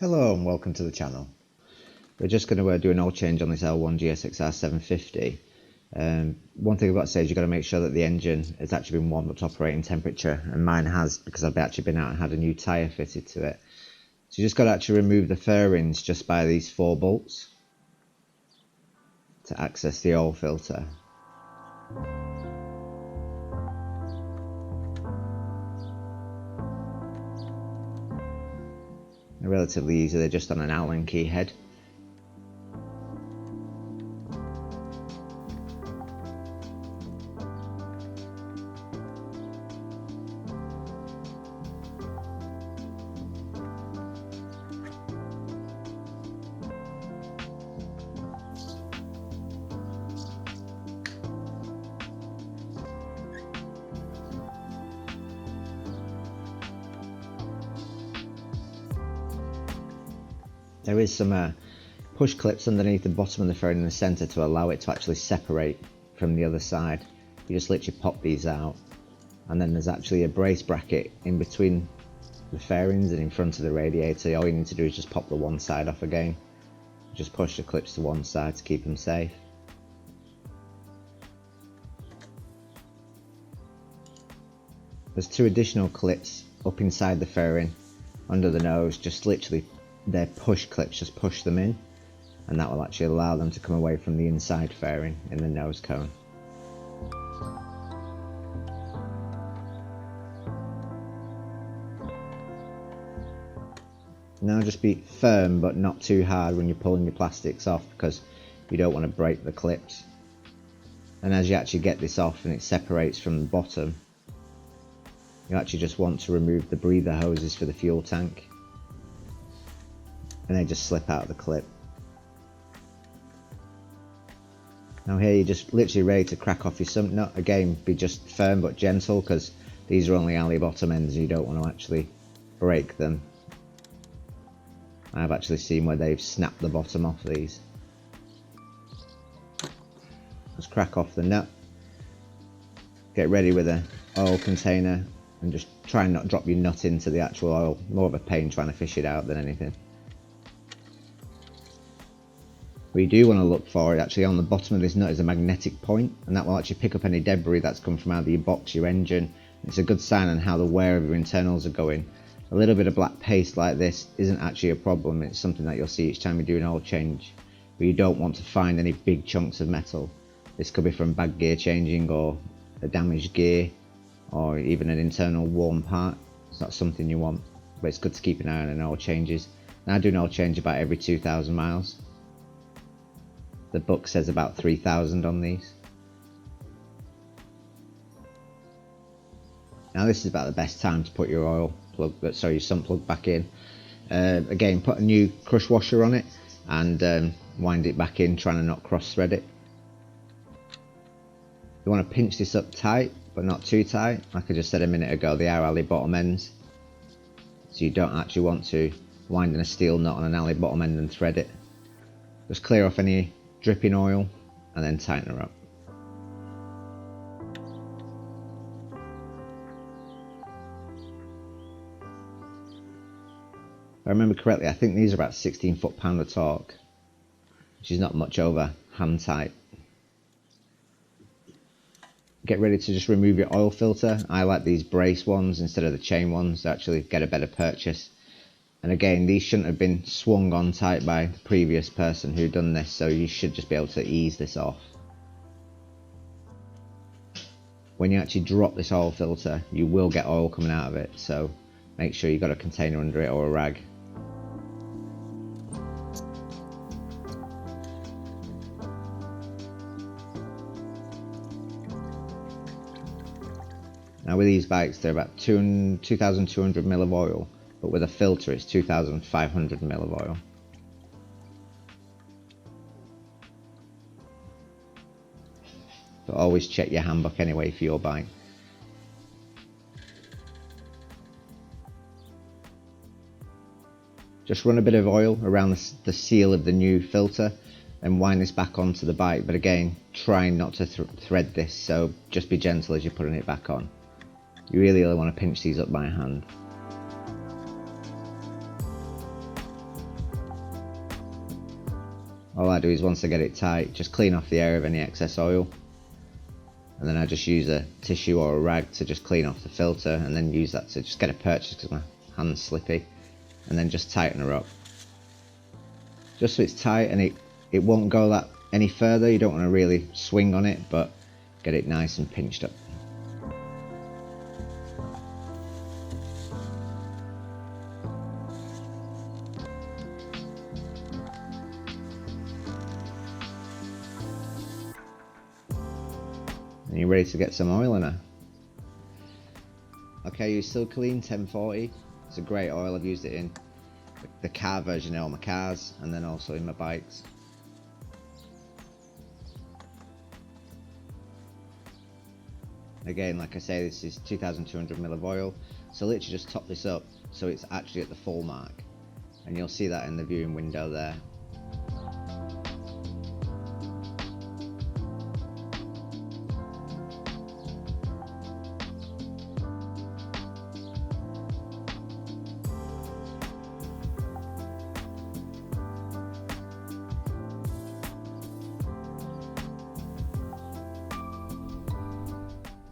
Hello and welcome to the channel. We're just going to do an oil change on this L1 GSXR-750. One thing I've got to say is you've got to make sure that the engine has actually been warmed up to operating temperature, and mine has, because I've actually been out and had a new tyre fitted to it. So you just got to actually remove the fairings just by these 4 bolts to access the oil filter. They're relatively easy, they're just on an Allen key head. There is some push clips underneath the bottom of the fairing in the centre to allow it to actually separate from the other side. You just literally pop these out, and then there's actually a brace bracket in between the fairings and in front of the radiator. All you need to do is just pop the one side off again. Just push the clips to one side to keep them safe. There's 2 additional clips up inside the fairing under the nose, just literally they're push clips, just push them in, and that will actually allow them to come away from the inside fairing in the nose cone. Now just be firm but not too hard when you're pulling your plastics off, because you don't want to break the clips. And as you actually get this off and it separates from the bottom, you actually just want to remove the breather hoses for the fuel tank, and they just slip out of the clip. Now here you're just literally ready to crack off your sump nut. Again, be just firm but gentle, because these are only alley bottom ends and you don't want to actually break them. I've actually seen where they've snapped the bottom off these. Just crack off the nut. Get ready with an oil container and just try and not drop your nut into the actual oil. More of a pain trying to fish it out than anything. What you do want to look for, actually on the bottom of this nut is a magnetic point, and that will actually pick up any debris that's come from either your box, your engine. It's a good sign on how the wear of your internals are going. A little bit of black paste like this isn't actually a problem. It's something that you'll see each time you do an oil change, but you don't want to find any big chunks of metal. This could be from bad gear changing, or a damaged gear, or even an internal worn part. It's not something you want, but it's good to keep an eye on in oil changes. Now I do an oil change about every 2,000 miles. The book says about 3,000 on these. Now this is about the best time to put your oil plug, your sump plug back in. Again, put a new crush washer on it and wind it back in, trying to not cross thread it. You want to pinch this up tight, but not too tight. Like I just said a minute ago, they are alley bottom ends, so you don't actually want to wind in a steel nut on an alley bottom end and thread it. Just clear off any dripping oil and then tighten her up. If I remember correctly, I think these are about 16 foot-pound of torque, which is not much over hand tight. Get ready to just remove your oil filter. I like these brace ones instead of the chain ones to actually get a better purchase. And again, these shouldn't have been swung on tight by the previous person who done this, so you should just be able to ease this off. When you actually drop this oil filter, you will get oil coming out of it, so make sure you've got a container under it or a rag. Now with these bikes, they're about 2,200 ml of oil, but with a filter it's 2,500 ml of oil. But always check your handbook anyway for your bike. Just run a bit of oil around the seal of the new filter and wind this back onto the bike, but again, try not to thread this, so just be gentle as you're putting it back on. You really want to pinch these up by hand. all I do is once I get it tight, just clean off the air of any excess oil, and then I just use a tissue or a rag to just clean off the filter, and then use that to just get a purchase because my hand's slippy, and then just tighten her up. Just so it's tight and it won't go that any further. You don't want to really swing on it, but get it nice and pinched up. And you're ready to get some oil in her. Okay, use Suzuki 1040. It's a great oil. I've used it in the car version of all my cars, and then also in my bikes. Again, like I say, this is 2200 ml of oil, so literally just top this up so it's actually at the full mark, and you'll see that in the viewing window there.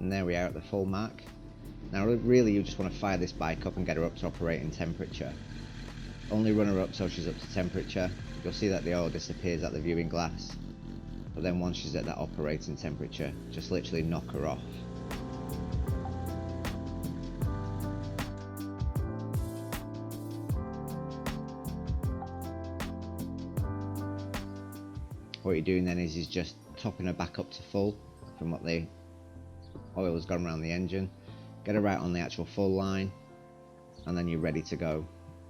And there we are at the full mark. Now really you just want to fire this bike up and get her up to operating temperature. Only run her up so she's up to temperature. You'll see that the oil disappears at the viewing glass, but then once she's at that operating temperature, just literally knock her off. What you're doing then is just topping her back up to full from what the oil has gone around the engine. Get her right on the actual full line, and then you're ready to go.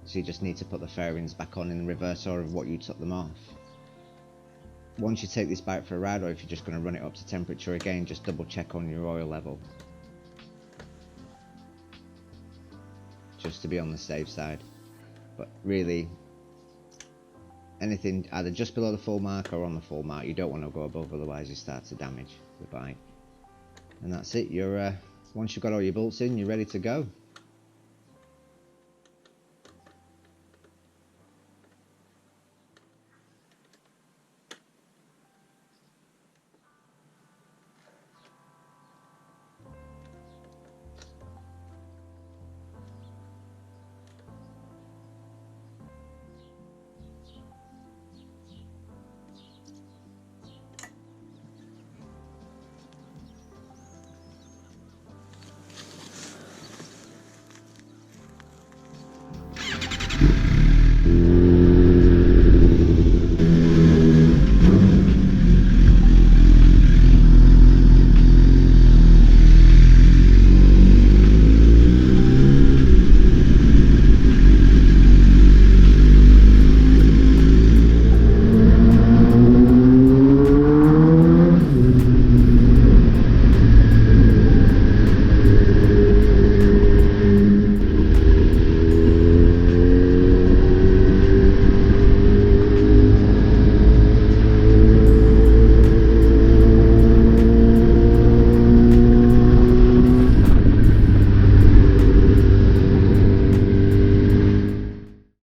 So you just need to put the fairings back on in the reverse order of what you took them off. Once you take this bike for a ride, or if you're just going to run it up to temperature again, just double check on your oil level, just to be on the safe side. But really, anything either just below the full mark or on the full mark, you don't want to go above, otherwise you start to damage the bike. And that's it. You're once you've got all your bolts in, you're ready to go.